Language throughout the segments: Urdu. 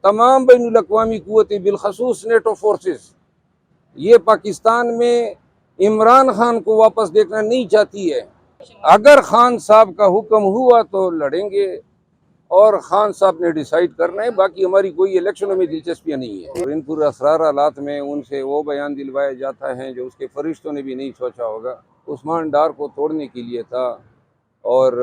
تمام بین الاقوامی قوتیں بالخصوص نیٹو فورسز یہ پاکستان میں عمران خان کو واپس دیکھنا نہیں چاہتی ہے۔ اگر خان صاحب کا حکم ہوا تو لڑیں گے، اور خان صاحب نے ڈیسائیڈ کرنا ہے، باقی ہماری کوئی الیکشنوں میں دلچسپیاں نہیں ہے۔ اور ان پورے اسرار حالات میں ان سے وہ بیان دلوایا جاتا ہے جو اس کے فرشتوں نے بھی نہیں سوچا ہوگا۔ عثمان ڈار کو توڑنے کے لیے تھا، اور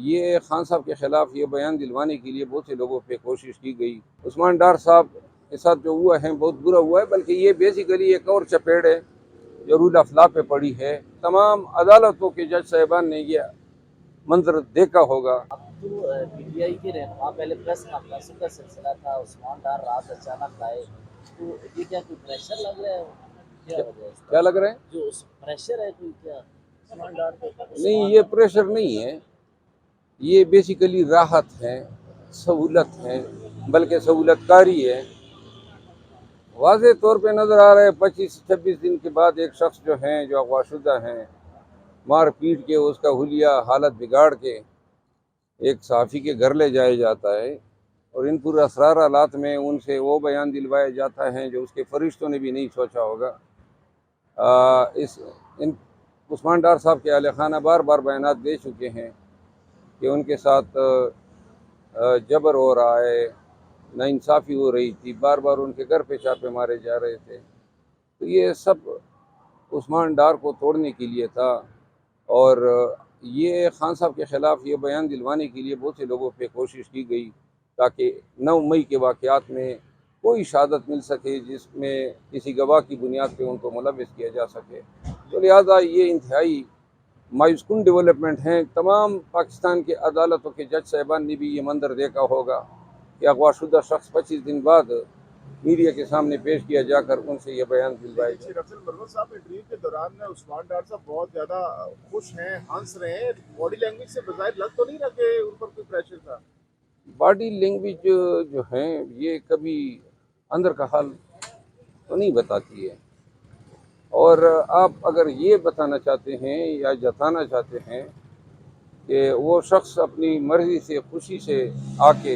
یہ خان صاحب کے خلاف یہ بیان دلوانے کے لیے بہت سے لوگوں پہ کوشش کی گئی۔ عثمان ڈار صاحب کے ساتھ جو ہوا ہے بہت برا ہوا ہے، بلکہ یہ بیسیکلی ایک اور چپیڑ ہے جو رول آف لا پہ پڑی ہے۔ تمام عدالتوں کے جج صاحبان نے یہ منظر دیکھا ہوگا۔ اب تو پی ٹی آئی کے رہنما پہلے پریس کانفرنس کا سلسلہ تھا، عثمان ڈار رات اچانک آئے، تو یہ کیا کوئی پریشر لگ رہا ہے؟ کیا وجہ ہے اس کا؟ کیا لگ رہا ہے؟ جو پریشر ہے کوئی کیا عثمان ڈار پہ؟ نہیں، یہ پریشر نہیں ہے، یہ بیسیکلی راحت ہے، سہولت ہے، بلکہ سہولت کاری ہے۔ واضح طور پہ نظر آ رہا ہے 25-26 دن کے بعد ایک شخص جو ہیں جو اغوا شدہ ہیں، مار پیٹ کے اس کا حلیہ حالت بگاڑ کے ایک صحافی کے گھر لے جایا جاتا ہے، اور ان پورے اسرار حالات میں ان سے وہ بیان دلوایا جاتا ہے جو اس کے فرشتوں نے بھی نہیں سوچا ہوگا۔ عثمان ڈار صاحب کے اہل خانہ بار بار بیانات دے چکے ہیں کہ ان کے ساتھ جبر ہو رہا ہے، ناانصافی ہو رہی تھی، بار بار ان کے گھر پہ چھاپے مارے جا رہے تھے۔ تو یہ سب عثمان ڈار کو توڑنے کے لیے تھا، اور یہ خان صاحب کے خلاف یہ بیان دلوانے کے لیے بہت سے لوگوں پہ کوشش کی گئی تاکہ 9 مئی کے واقعات میں کوئی شہادت مل سکے جس میں کسی گواہ کی بنیاد پہ ان کو ملوث کیا جا سکے۔ تو لہٰذا یہ انتہائی مایوس کن ڈیولپمنٹ ہیں۔ تمام پاکستان کے عدالتوں کے جج صاحبان نے بھی یہ منظر دیکھا ہوگا کہ اغوا شدہ شخص 25 دن بعد میڈیا کے سامنے پیش کیا جا کر ان سے یہ بیان دلوائے گئے۔ شیر افضل مروت صاحب انٹرویو کے دوران عثمان ڈار صاحب بہت زیادہ خوش ہیں، ہنس رہے ہیں، باڈی لینگویج سے بظاہر لگ تو نہیں رہا کہ ان پر کوئی پریشر تھا؟ باڈی لینگویج جو ہیں یہ کبھی اندر کا حال تو نہیں بتاتی ہے، اور آپ اگر یہ بتانا چاہتے ہیں یا جتانا چاہتے ہیں کہ وہ شخص اپنی مرضی سے خوشی سے آ کے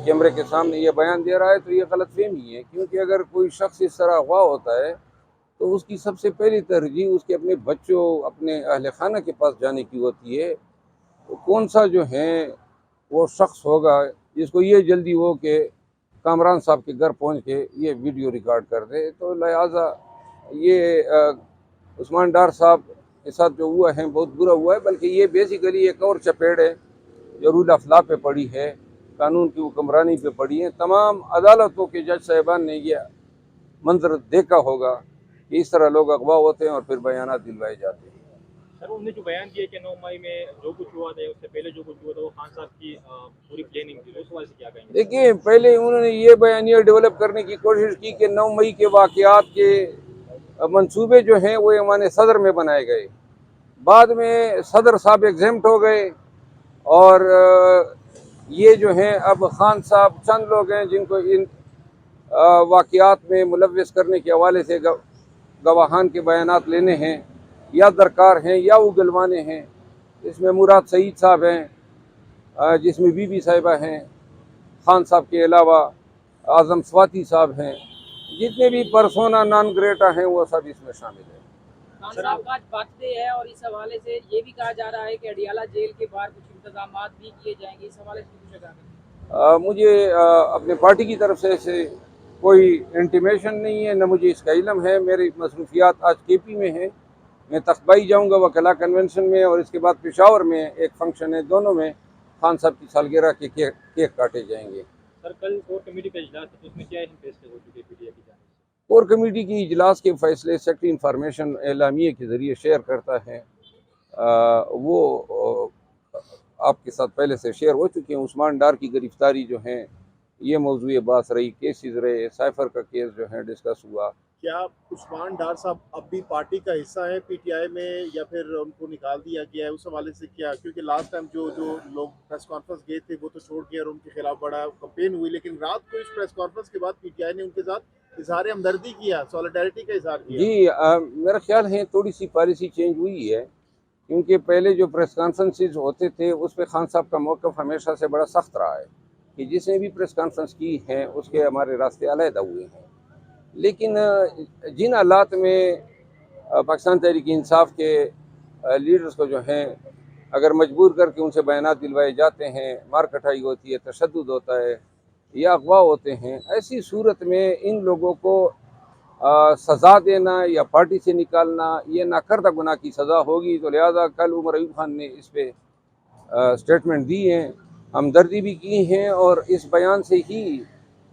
کیمرے کے سامنے یہ بیان دے رہا ہے تو یہ غلط فہمی ہے، کیونکہ اگر کوئی شخص اس طرح اغوا ہوتا ہے تو اس کی سب سے پہلی ترجیح اس کے اپنے بچوں، اپنے اہل خانہ کے پاس جانے کی ہوتی ہے۔ تو کون سا جو ہے وہ شخص ہوگا جس کو یہ جلدی ہو کہ کامران صاحب کے گھر پہنچ کے یہ ویڈیو ریکارڈ کر دے؟ تو لہٰذا یہ عثمان ڈار صاحب کے ساتھ جو ہوا ہے بہت برا ہوا ہے، بلکہ یہ بیسیکلی ایک اور چپیڑ ہے جو رول آف لا پہ پڑی ہے، قانون کی حکمرانی پہ پڑی ہے۔ تمام عدالتوں کے جج صاحبان نے یہ منظر دیکھا ہوگا کہ اس طرح لوگ اغوا ہوتے ہیں اور پھر بیانات دلوائے جاتے ہیں۔ سر، انہوں نے جو بیان دیا کہ 9 مئی میں جو کچھ ہوا تھا، اس سے پہلے جو کچھ ہوا تھا وہ خان صاحب کی پوری پلاننگ تھی، اس حوالے سے کیا کہیں گے؟ دیکھیے، پہلے انہوں نے یہ بیانیہ ڈیولپ کرنے کی کوشش کی کہ 9 مئی کے واقعات کے منصوبے جو ہیں وہ ایوان صدر میں بنائے گئے، بعد میں صدر صاحب ایگزیمٹ ہو گئے، اور یہ جو ہیں اب خان صاحب چند لوگ ہیں جن کو ان واقعات میں ملوث کرنے کے حوالے سے گواہان کے بیانات لینے ہیں یا درکار ہیں یا اگلوانے ہیں۔ اس میں مراد سعید صاحب ہیں، جس میں بی بی صاحبہ ہیں، خان صاحب کے علاوہ اعظم سواتی صاحب ہیں، جتنے بھی پرسونا نان گریٹا ہیں وہ سب اس میں شامل ہیں۔ خان صاحب کا آج برتھ ڈے ہے، اور اس حوالے سے یہ بھی کہا جا رہا ہے کہ اڈیالہ جیل کے باہر کچھ انتظامات بھی کیے جائیں گے، اس حوالے سے پوچھا جا رہا ہے۔ مجھے اپنے پارٹی کی طرف سے کوئی انٹیمیشن نہیں ہے، نہ مجھے اس کا علم ہے۔ میری مصروفیات آج کے پی میں ہیں، میں تخبائی جاؤں گا وکلا کنونشن میں، اور اس کے بعد پشاور میں ایک فنکشن ہے، دونوں میں خان صاحب کی سالگرہ کے کیک کاٹے جائیں گے۔ سر، کل کور کمیٹی کا اجلاس تھا، تو اس میں کیا اہم فیصلے ہو چکے پی ٹی آئی کی جانب سے؟ کور کمیٹی کی اجلاس کے فیصلے سیکرٹری انفارمیشن اعلامیے کے ذریعے شیئر کرتا ہے، وہ آپ کے ساتھ پہلے سے شیئر ہو چکے ہیں۔ عثمان ڈار کی گرفتاری جو ہیں یہ موضوع بحث رہی، کیسز رہے، سائفر کا کیس جو ہے ڈسکس ہوا۔ کیا عثمان ڈار صاحب اب بھی پارٹی کا حصہ ہے پی ٹی آئی میں، یا پھر ان کو نکال دیا گیا ہے؟ اس حوالے سے کیا، کیونکہ لاسٹ ٹائم جو لوگ پریس کانفرنس گئے تھے وہ تو چھوڑ گئے اور ان کے خلاف بڑا کمپین ہوئی، لیکن رات کو اس پریس کانفرنس کے بعد پی ٹی آئی نے ان کے ساتھ اظہار ہمدردی کیا، سولیڈیرٹی کا اظہار کیا۔ جی، میرا خیال ہے تھوڑی سی پالیسی چینج ہوئی ہے، کیونکہ پہلے جو پریس کانفرنسز ہوتے تھے اس پہ خان صاحب کا موقف ہمیشہ سے بڑا سخت رہا ہے کہ جس نے بھی پریس کانفرنس کی ہیں اس کے ہمارے راستے علیحدہ ہوئے ہیں، لیکن جن حالات میں پاکستان تحریک انصاف کے لیڈرز کو جو ہیں اگر مجبور کر کے ان سے بیانات دلوائے جاتے ہیں، مار کٹائی ہوتی ہے، تشدد ہوتا ہے یا اغوا ہوتے ہیں، ایسی صورت میں ان لوگوں کو سزا دینا یا پارٹی سے نکالنا یہ ناکردہ گناہ کی سزا ہوگی۔ تو لہٰذا کل عمر ایوب خان نے اس پہ سٹیٹمنٹ دی ہیں، ہمدردی بھی کی ہیں، اور اس بیان سے ہی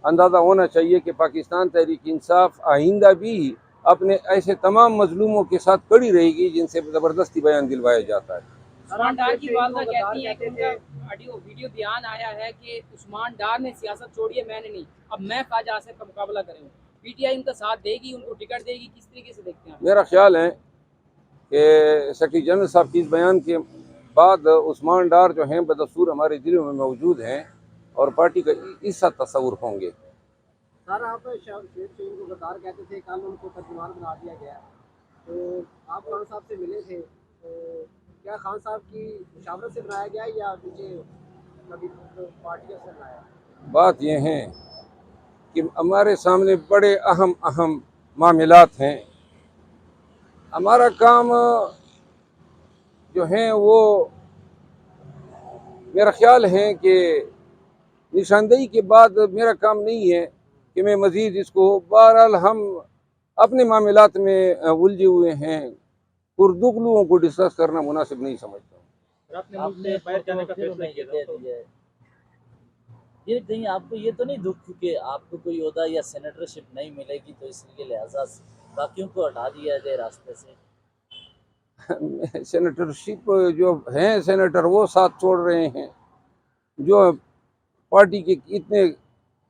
اندازہ ہونا چاہیے کہ پاکستان تحریک انصاف آئندہ بھی اپنے ایسے تمام مظلوموں کے ساتھ کڑی رہے گی جن سے زبردستی بیان دلوایا جاتا ہے۔ عثمان ڈار کی والدہ کہتی ہیں کہ ان کا ویڈیو بیان آیا ہے کہ عثمان ڈار نے سیاست چھوڑی ہے، میں نے نہیں، اب میں خواجہ آصف کا مقابلہ کروں۔ پی ٹی آئی ان کا ساتھ دے گی، ان کو ٹکٹ دے گی، کس طریقے سے دیکھتے ہیں؟ میرا خیال ہے کہ سیکرٹری جنرل صاحب کی اس بیان کے بعد عثمان ڈار جو ہیں بدستور ہمارے دلوں میں موجود ہیں اور پارٹی کا حصہ تصور ہوں گے۔ سر آپ شیخ شہین کو غدار کہتے تھے، کل ان کو ترجمان بنا دیا گیا، تو آپ خان صاحب سے ملے تھے، تو کیا خان صاحب کی مشاورت سے بنایا گیا یا مجھے کبھی پارٹی سے بنایا؟ بات یہ ہے کہ ہمارے سامنے بڑے اہم معاملات ہیں، ہمارا کام جو ہیں وہ میرا خیال ہے کہ نشاندہی کے بعد میرا کام نہیں ہے کہ میں مزید اس کو، بہرحال ہم اپنے معاملات میں الجھے ہوئے ہیں، پردغلوؤں کو ڈسکس کرنا مناسب نہیں سمجھتا ہوں۔ آپ نے ملک سے باہر جانے کا فیصلہ کیا تھا، یہ کہیں آپ کو یہ تو نہیں دکھ کہ آپ کو کوئی عہدہ یا سینیٹرشپ نہیں ملے گی تو اس لیے لہٰذا باقیوں کو ہٹا دیا جائے راستے سے؟ سینیٹرشپ جو ہیں سینیٹر وہ ساتھ چھوڑ رہے ہیں، جو پارٹی کے اتنے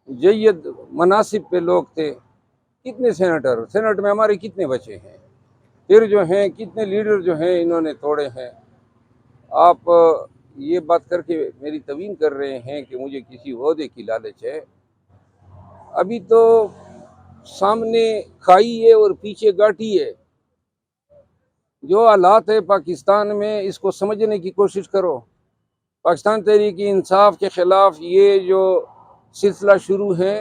جید مناصب پہ لوگ تھے، کتنے سینیٹر، سینٹ میں ہمارے کتنے بچے ہیں، پھر جو ہیں کتنے لیڈر جو ہیں انہوں نے توڑے ہیں۔ آپ یہ بات کر کے میری توہین کر رہے ہیں کہ مجھے کسی عہدے کی لالچ ہے، ابھی تو سامنے کھائی ہے اور پیچھے گاٹھی ہے۔ جو حالات ہے پاکستان میں اس کو سمجھنے کی کوشش کرو۔ پاکستان تحریک انصاف کے خلاف یہ جو سلسلہ شروع ہے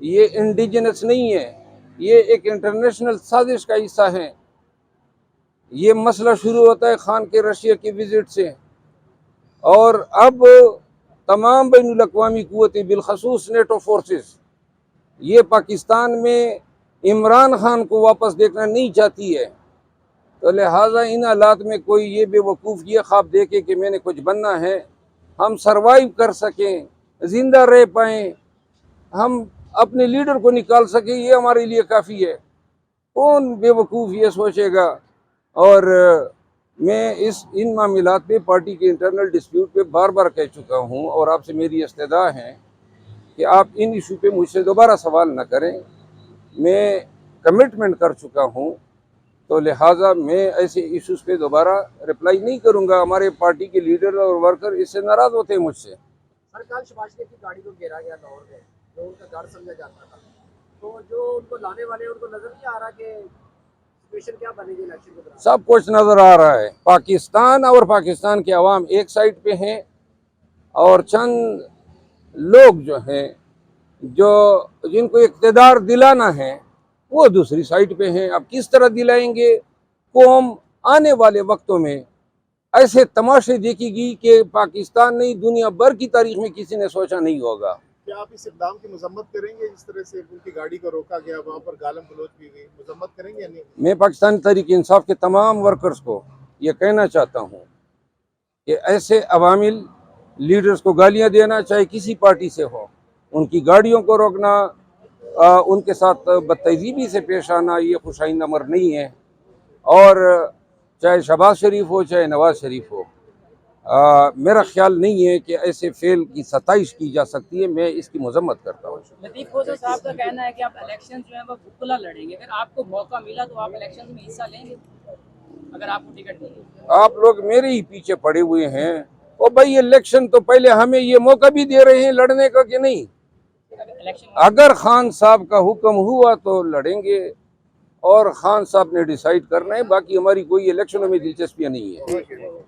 یہ انڈیجنس نہیں ہے، یہ ایک انٹرنیشنل سازش کا حصہ ہے۔ یہ مسئلہ شروع ہوتا ہے خان کے رشیا کی وزٹ سے، اور اب تمام بین الاقوامی قوتیں بالخصوص نیٹو فورسز یہ پاکستان میں عمران خان کو واپس دیکھنا نہیں چاہتی ہے، تو لہٰذا ان حالات میں کوئی یہ بے وقوف یہ خواب دیکھے کہ میں نے کچھ بننا ہے، ہم سروائیو کر سکیں، زندہ رہ پائیں، ہم اپنے لیڈر کو نکال سکیں، یہ ہمارے لیے کافی ہے۔ کون بے وقوف یہ سوچے گا؟ اور میں ان معاملات پہ پارٹی کے انٹرنل ڈسپیوٹ پہ بار بار کہہ چکا ہوں، اور آپ سے میری استدعا ہے کہ آپ ان ایشو پہ مجھ سے دوبارہ سوال نہ کریں، میں کمٹمنٹ کر چکا ہوں، تو لہٰذا میں ایسے ایشوز پہ دوبارہ رپلائی نہیں کروں گا۔ ہمارے پارٹی کے لیڈر اور ورکر اس سے ناراض ہوتے ہیں مجھ سے۔ سر کل شباز شریف کی گاڑی کو گھیرا گیا لاہور میں، جو ان کا گھر سمجھا جاتا تھا، تو جو ان کو لانے والے ہیں ان کو نظر نہیں آ رہا کہ سچویشن کیا بنے گی الیکشن کے دوران؟ سب کچھ نظر آ رہا ہے، پاکستان اور پاکستان کے عوام ایک سائٹ پہ ہیں، اور چند لوگ جو ہیں جن کو اقتدار دلانا ہے وہ دوسری سائٹ پہ ہیں۔ اب کس طرح دلائیں گے؟ قوم آنے والے وقتوں میں ایسے تماشے دیکھے گی کہ پاکستان نہیں دنیا بھر کی تاریخ میں کسی نے سوچا نہیں ہوگا۔ کیا آپ اس اقدام کی مذمت کریں گے؟ جس طرح سے ان کی گاڑی کو روکا گیا، وہاں پر گالم گلوچ بھی ہوئی، مذمت کریں گے یا نہیں؟ میں پاکستان تحریک انصاف کے تمام ورکرز کو یہ کہنا چاہتا ہوں کہ ایسے عوامل لیڈرز کو گالیاں دینا، چاہے کسی پارٹی سے ہو، ان کی گاڑیوں کو روکنا، ان کے ساتھ بدتہذیبی سے پیش آنا، یہ خوش آئندہ امر نہیں ہے۔ اور چاہے شہباز شریف ہو چاہے نواز شریف ہو، میرا خیال نہیں ہے کہ ایسے فعل کی ستائش کی جا سکتی ہے، میں اس کی مذمت کرتا ہوں۔ لطیف کوسر صاحب کا کہنا ہے کہ آپ الیکشن جو ہیں وہ بکلا لڑیں گے، اگر آپ کو موقع ملا تو آپ الیکشن میں حصہ لیں گے اگر آپ کو ٹکٹ ملے؟ آپ لوگ میرے ہی پیچھے پڑے ہوئے ہیں، او بھائی الیکشن تو پہلے ہمیں یہ موقع بھی دے رہے ہیں لڑنے کا کہ نہیں؟ اگر خان صاحب کا حکم ہوا تو لڑیں گے، اور خان صاحب نے ڈیسائیڈ کرنا ہے، باقی ہماری کوئی الیکشنوں میں دلچسپیاں نہیں ہے۔